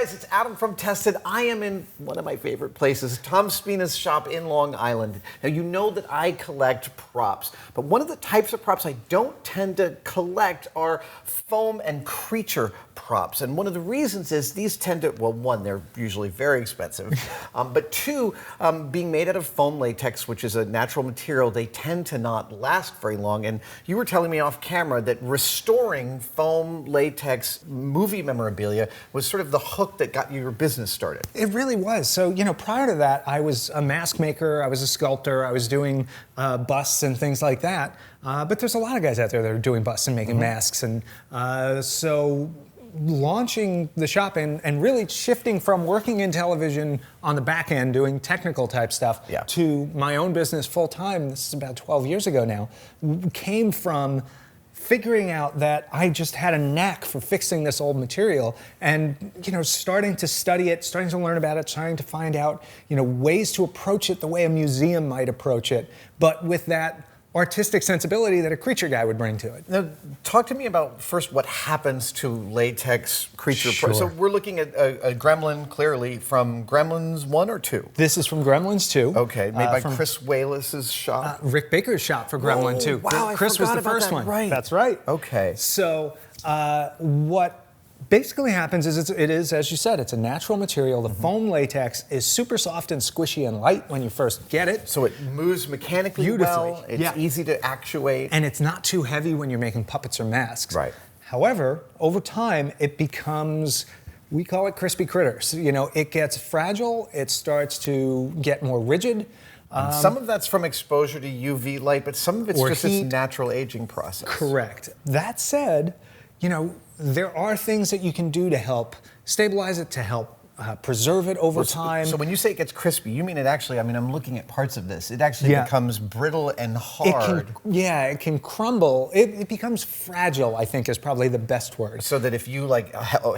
guys, it's Adam from Tested. I am in one of my favorite places, Tom Spina's shop in Long Island. Now, you know that I collect props, but one of the types of props I don't tend to collect are foam and creature props. And one of the reasons is these tend to, well, one, they're usually very expensive, but two, being made out of foam latex, which is a natural material, they tend to not last very long. And you were telling me off camera that restoring foam latex movie memorabilia was sort of the hook that got your business started. It really was. So, prior to that, I was a mask maker, I was a sculptor, I was doing busts and things like that. But there's a lot of guys out there that are doing busts and making masks. And so launching the shop and really shifting from working in television on the back end, doing technical type stuff, to my own business full time, this is about 12 years ago now, came from figuring out that I just had a knack for fixing this old material and, starting to study it, starting to learn about it, starting to find out, ways to approach it the way a museum might approach it, but with that artistic sensibility that a creature guy would bring to it. Now, talk to me about first what happens to latex creature. Sure. So we're looking at a gremlin, clearly, from Gremlins 1 or 2? This is from Gremlins 2. Okay, made by Chris Walas's shop? Rick Baker's shop for Gremlin 2. Wow, Chris was the first one. Right. That's right. Okay. So what basically happens is it is, as you said, it's a natural material. The foam latex is super soft and squishy and light when you first get it. So it moves mechanically beautifully. well. It's easy to actuate. And it's not too heavy when you're making puppets or masks. Right. However, over time, it becomes, we call it crispy critters. It gets fragile. It starts to get more rigid. Some of that's from exposure to UV light, but some of it's just heat. its natural aging process. Correct. That said, there are things that you can do to help stabilize it, to help preserve it over time. So when you say it gets crispy, you mean it actually, I'm looking at parts of this. It actually becomes brittle and hard. It can crumble. It becomes fragile, I think is probably the best word. So that if you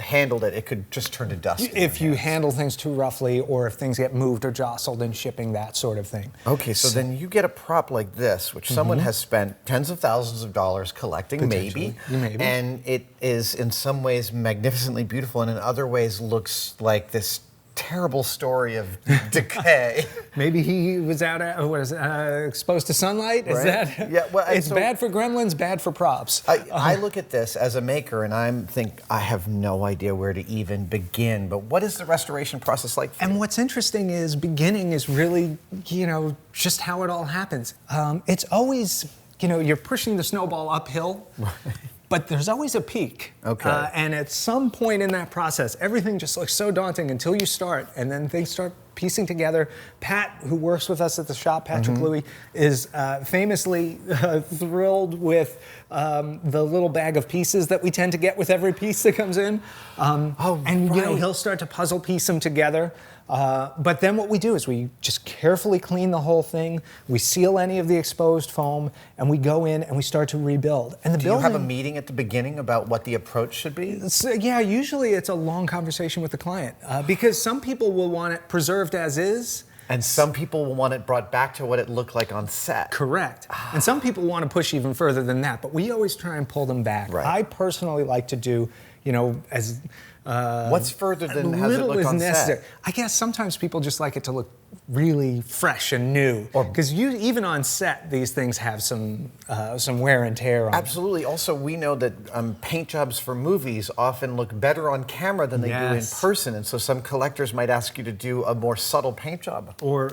handled it, it could just turn to dust. If you handle things too roughly, or if things get moved or jostled in shipping, that sort of thing. Okay, so then you get a prop like this, which someone has spent tens of thousands of dollars collecting, maybe. And it is in some ways magnificently beautiful, and in other ways looks like this terrible story of decay. Maybe he was out exposed to sunlight. Is that? Yeah. Well, it's bad for gremlins, bad for props. I look at this as a maker, and I think I have no idea where to even begin. But what is the restoration process like? And what's interesting is beginning is really, just how it all happens. It's always, you're pushing the snowball uphill. But there's always a peak. Okay. And at some point in that process, everything just looks so daunting until you start, and then things start piecing together. Pat, who works with us at the shop, Patrick Louie, is famously thrilled with the little bag of pieces that we tend to get with every piece that comes in. He'll start to puzzle piece them together. But then what we do is we just carefully clean the whole thing, we seal any of the exposed foam, and we go in and we start to rebuild. And do you have a meeting at the beginning about what the approach should be? Usually it's a long conversation with the client, because some people will want it preserved as is. And some people will want it brought back to what it looked like on set. Correct. And some people want to push even further than that, but we always try and pull them back. Right. I personally like to do, as what's further than has it looked on set? I guess sometimes people just like it to look really fresh and new. Because even on set, these things have some wear and tear on them. Absolutely. Also, we know that paint jobs for movies often look better on camera than they do in person. And so some collectors might ask you to do a more subtle paint job. Or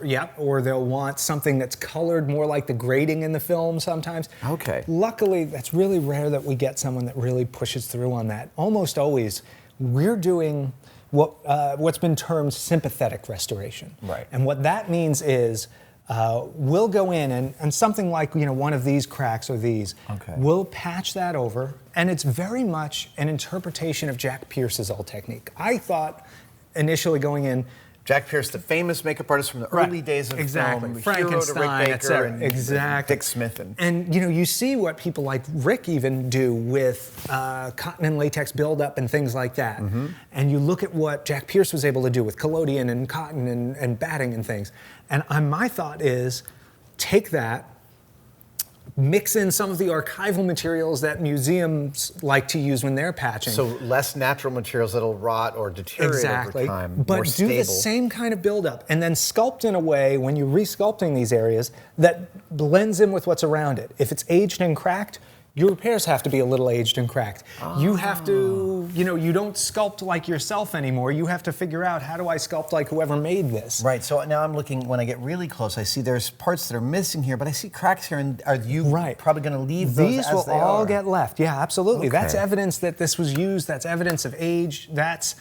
they'll want something that's colored more like the grading in the film sometimes. Okay. Luckily, that's really rare that we get someone that really pushes through on that. Almost always, we're doing what's been termed sympathetic restoration. Right. And what that means is we'll go in and something like one of these cracks or these, we'll patch that over, and it's very much an interpretation of Jack Pierce's old technique. I thought initially going in, Jack Pierce, the famous makeup artist from the early days of film, hero to Rick Baker and Dick Smith. And you see what people like Rick even do with cotton and latex buildup and things like that. And you look at what Jack Pierce was able to do with collodion and cotton and batting and things. And my thought is, take that, mix in some of the archival materials that museums like to use when they're patching. So less natural materials that'll rot or deteriorate over time, but more do stable. the same kind of buildup, and then sculpt in a way when you're resculpting these areas that blends in with what's around it. If it's aged and cracked, your repairs have to be a little aged and cracked. You have to, you don't sculpt like yourself anymore. You have to figure out, how do I sculpt like whoever made this? Right, so now I'm looking, when I get really close, I see there's parts that are missing here, but I see cracks here, and are you probably going to leave those These as will they all are? get left, yeah, absolutely. Okay. That's evidence that this was used, that's evidence of age, that's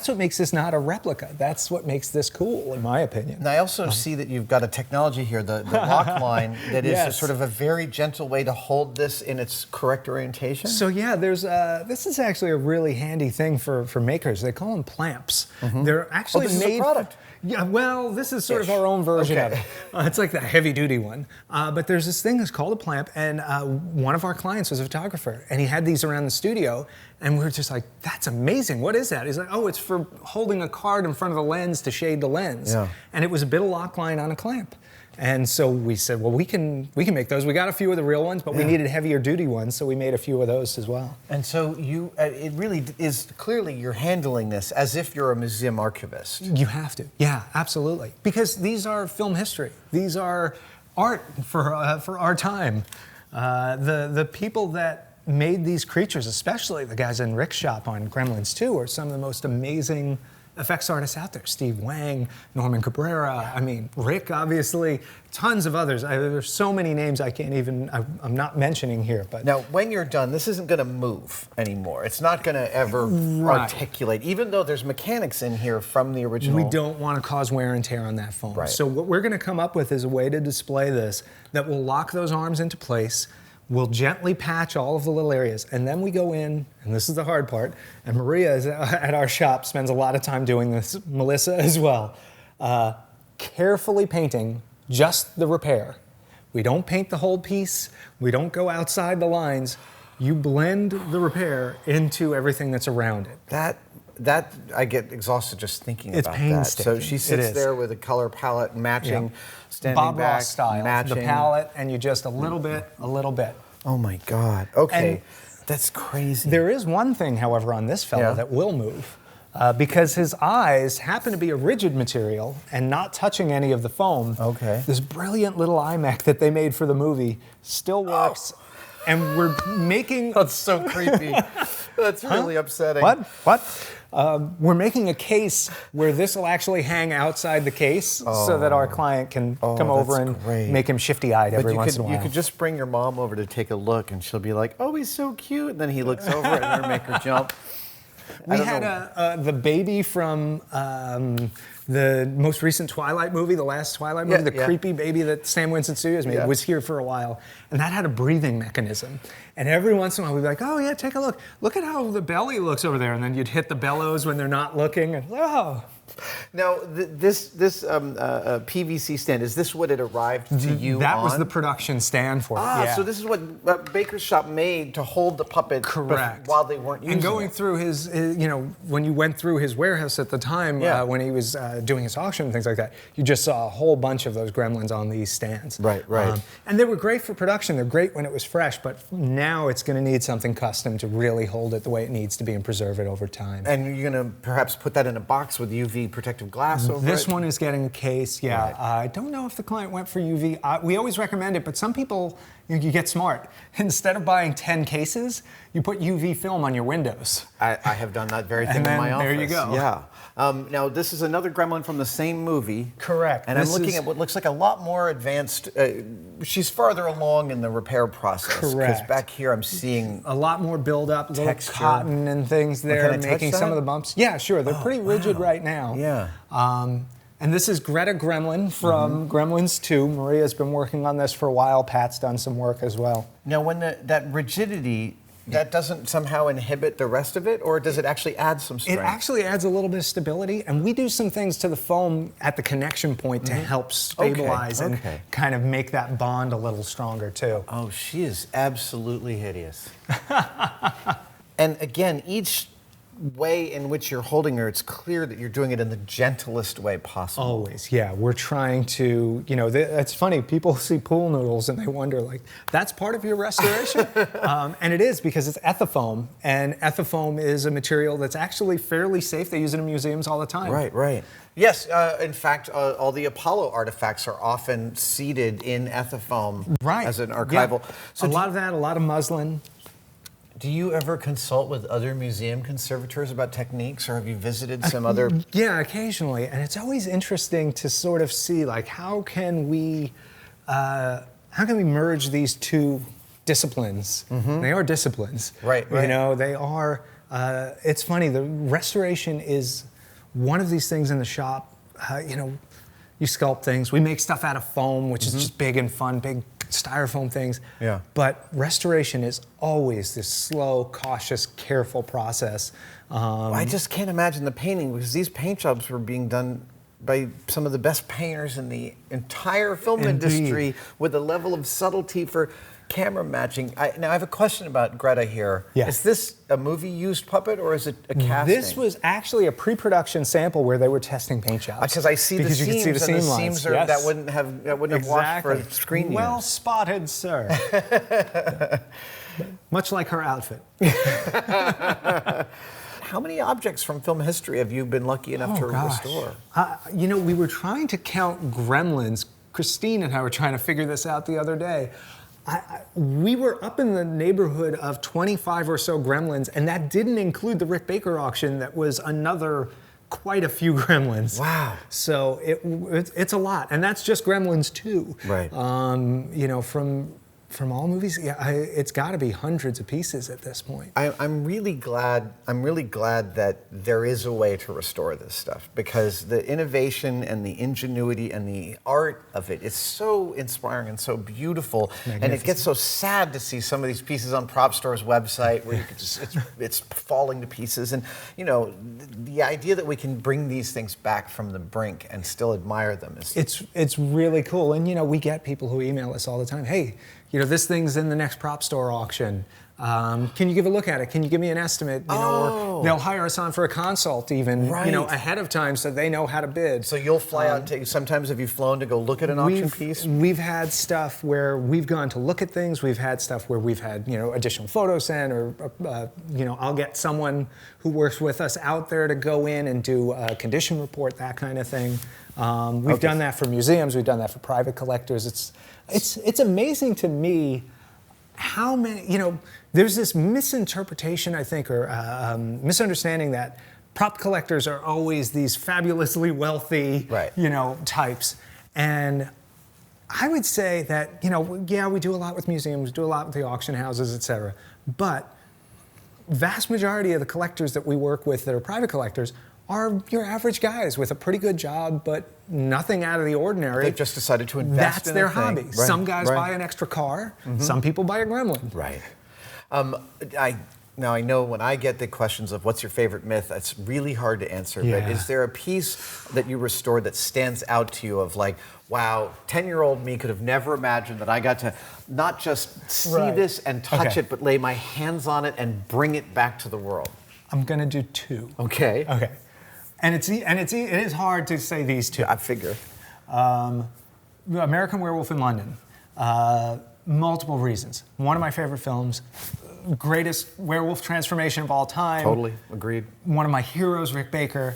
what makes this not a replica. That's what makes this cool, in my opinion. And I also see that you've got a technology here, the lock line, that is Yes. sort of a very gentle way to hold this in its correct orientation. So yeah, this is actually a really handy thing for makers. They call them clamps. They're actually this is made a product. Yeah, well, this is sort of our own version of it. It's like the heavy-duty one. But there's this thing that's called a clamp, and one of our clients was a photographer, and he had these around the studio, and we were just like, that's amazing. What is that? He's like, oh, it's for holding a card in front of the lens to shade the lens. Yeah. And it was a bit of lock line on a clamp. And so we said, well, we can make those. We got a few of the real ones, but we needed heavier duty ones, so we made a few of those as well. And so it really is clearly you're handling this as if you're a museum archivist. You have to, yeah, absolutely, because these are film history. These are art for our time. The people that made these creatures, especially the guys in Rick's shop on Gremlins 2, are some of the most amazing effects artists out there. Steve Wang, Norman Cabrera, I mean, Rick, obviously, tons of others. There's so many names I'm not mentioning here. But now, when you're done, this isn't going to move anymore. It's not going to ever articulate, even though there's mechanics in here from the original. We don't want to cause wear and tear on that foam. Right. So what we're going to come up with is a way to display this that will lock those arms into place. We'll gently patch all of the little areas, and then we go in, and this is the hard part, and Maria is at our shop spends a lot of time doing this, Melissa as well, carefully painting just the repair. We don't paint the whole piece, we don't go outside the lines, you blend the repair into everything that's around it. That I get exhausted just thinking It's about painstaking. that. So she sits there with a color palette matching, standing Bob back, Ross style, matching. the palette, and you just a little bit. Oh my God. Okay, And that's crazy. There is one thing, however, on this fellow that will move, because his eyes happen to be a rigid material and not touching any of the foam. Okay. This brilliant little eye mech that they made for the movie still works, and we're making. That's so creepy. That's really upsetting. What? We're making a case where this will actually hang outside the case so that our client can come over and make him shifty-eyed every once in a while. You could just bring your mom over to take a look, and she'll be like, "Oh, he's so cute," and then he looks over and it'll make her jump. We had the baby from the most recent Twilight movie, the last Twilight movie, the creepy baby that Sam Winston Studios made, was here for a while. And that had a breathing mechanism. And every once in a while we'd be like, oh yeah, take a look. Look at how the belly looks over there. And then you'd hit the bellows when they're not looking. And, oh. Now, this PVC stand, is this what it arrived to you That on? was the production stand for it. So this is what Baker's shop made to hold the puppet while they weren't using it. And going through his, when you went through his warehouse at the time, when he was doing his auction and things like that, you just saw a whole bunch of those Gremlins on these stands. Right. And they were great for production. They're great when it was fresh, but now it's going to need something custom to really hold it the way it needs to be and preserve it over time. And you're going to perhaps put that in a box with UV protective glass over it? This one is getting a case, Right. I don't know if the client went for UV. We always recommend it, but some people, you get smart. Instead of buying 10 cases, you put UV film on your windows. I have done that very thing And in then my office. there you go. Yeah. Now, this is another Gremlin from the same movie. Correct. And I'm looking at what looks like a lot more advanced. She's farther along in the repair process. Correct. Because back here I'm seeing a lot more build-up, little texture. cotton and things there, Can I touch making some that? of the bumps. Yeah, sure. They're pretty rigid right now. Yeah. And this is Greta Gremlin from Gremlins 2. Maria's been working on this for a while. Pat's done some work as well. Now, when that rigidity, that doesn't somehow inhibit the rest of it, or does it actually add some strength? It actually adds a little bit of stability, and we do some things to the foam at the connection point to help stabilize and kind of make that bond a little stronger too. Oh, she is absolutely hideous. And again, each way in which you're holding her, it's clear that you're doing it in the gentlest way possible. Always, yeah. We're trying to, it's funny, people see pool noodles and they wonder, like, that's part of your restoration? And it is, because it's ethafoam, and ethafoam is a material that's actually fairly safe. They use it in museums all the time. Right, right. Yes, in fact, all the Apollo artifacts are often seated in ethafoam as an archival. Yeah. So a lot of that, a lot of muslin. Do you ever consult with other museum conservators about techniques, or have you visited some other? Yeah, occasionally, and it's always interesting to sort of see, like, how can we merge these two disciplines? They are disciplines, right? They are. It's funny. The restoration is one of these things in the shop. You sculpt things. We make stuff out of foam, which is just big and fun, big styrofoam things. Yeah. But restoration is always this slow, cautious, careful process. I just can't imagine the painting, because these paint jobs were being done by some of the best painters in the entire film industry, with a level of subtlety for camera matching. Now I have a question about Greta here. Yeah. Is this a movie-used puppet, or is it a casting? This was actually a pre-production sample where they were testing paint jobs. Because I see the seams, you can see the and the seam seams lines. that wouldn't have washed for screen Well use. spotted, sir. Much like her outfit. How many objects from film history have you been lucky enough to restore? We were trying to count Gremlins. Christine and I were trying to figure this out the other day. We were up in the neighborhood of 25 or so Gremlins, and that didn't include the Rick Baker auction that was another quite a few Gremlins. Wow. So it's a lot, and that's just Gremlins 2. Right. From all movies, it's got to be hundreds of pieces at this point. I'm really glad that there is a way to restore this stuff, because the innovation and the ingenuity and the art of it is so inspiring and so beautiful. And it gets so sad to see some of these pieces on Prop Store's website where you could it's falling to pieces. And the idea that we can bring these things back from the brink and still admire them is it's really cool. And we get people who email us all the time. Hey, this thing's in the next Prop Store auction. Can you give a look at it? Can you give me an estimate? Or they'll hire us on for a consult even, ahead of time, so they know how to bid. So you'll fly out. Sometimes have you flown to go look at an auction piece? We've had stuff where we've gone to look at things. We've had stuff where we've had additional photos sent, or I'll get someone who works with us out there to go in and do a condition report, that kind of thing. We've done that for museums. We've done that for private collectors. It's amazing to me how many, there's this misinterpretation, I think, or misunderstanding that prop collectors are always these fabulously wealthy, types. And I would say that, we do a lot with museums, do a lot with the auction houses, et cetera. But vast majority of the collectors that we work with that are private collectors are your average guys with a pretty good job, but nothing out of the ordinary. They've just decided to invest That's in their a thing. hobby. Right, Some guys buy an extra car. Some people buy a Gremlin. Right. Now, I know when I get the questions of what's your favorite myth, it's really hard to answer. Yeah. But is there a piece that you restored that stands out to you of like, wow, 10-year-old me could have never imagined that I got to not just see this and touch it, but lay my hands on it and bring it back to the world? I'm going to do two. Okay. Okay. And it is hard to say these two. I figure. American Werewolf in London. Multiple reasons. One of my favorite films. Greatest werewolf transformation of all time. Totally. Agreed. One of my heroes, Rick Baker,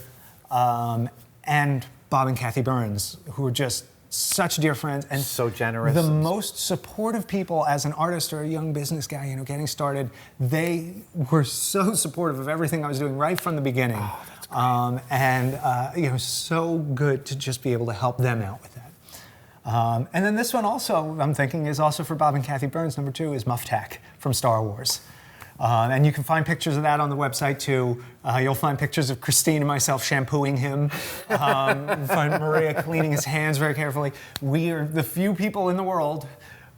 and Bob and Kathy Burns, who are just such dear friends and so generous. The most supportive people as an artist or a young business guy, getting started. They were so supportive of everything I was doing right from the beginning. Oh, that's great. So good to just be able to help them out with that. And then this one also, I'm thinking, is also for Bob and Kathy Burns. Number 2 is Muff Tack from Star Wars. And you can find pictures of that on the website too. You'll find pictures of Christine and myself shampooing him. Find Maria cleaning his hands very carefully. We are the few people in the world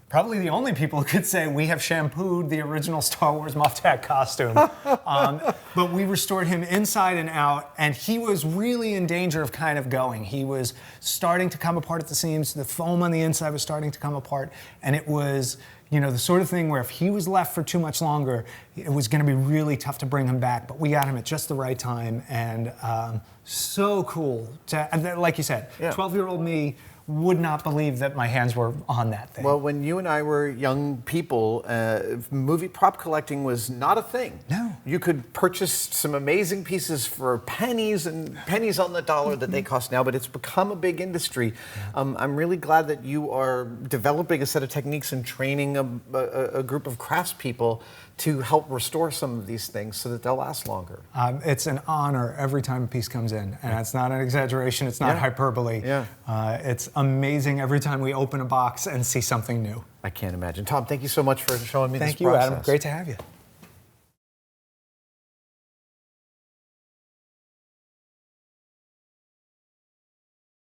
probably the only people who could say we have shampooed the original Star Wars Moff Tat costume. But we restored him inside and out, and he was really in danger of kind of going. He was starting to come apart at the seams. The foam on the inside was starting to come apart, and it was, you know, the sort of thing where if he was left for too much longer, it was going to be really tough to bring him back. But we got him at just the right time, and so cool. Like you said, 12-year-old me would not believe that my hands were on that thing. Well, when you and I were young people, movie prop collecting was not a thing. No. You could purchase some amazing pieces for pennies and pennies on the dollar that they cost now, but it's become a big industry. I'm really glad that you are developing a set of techniques and training a group of craftspeople to help restore some of these things so that they'll last longer. It's an honor every time a piece comes in, and it's not an exaggeration, it's not hyperbole. It's amazing every time we open a box and see something new. I can't imagine. Tom, thank you so much for showing me this process. Thank you, Adam. Great to have you.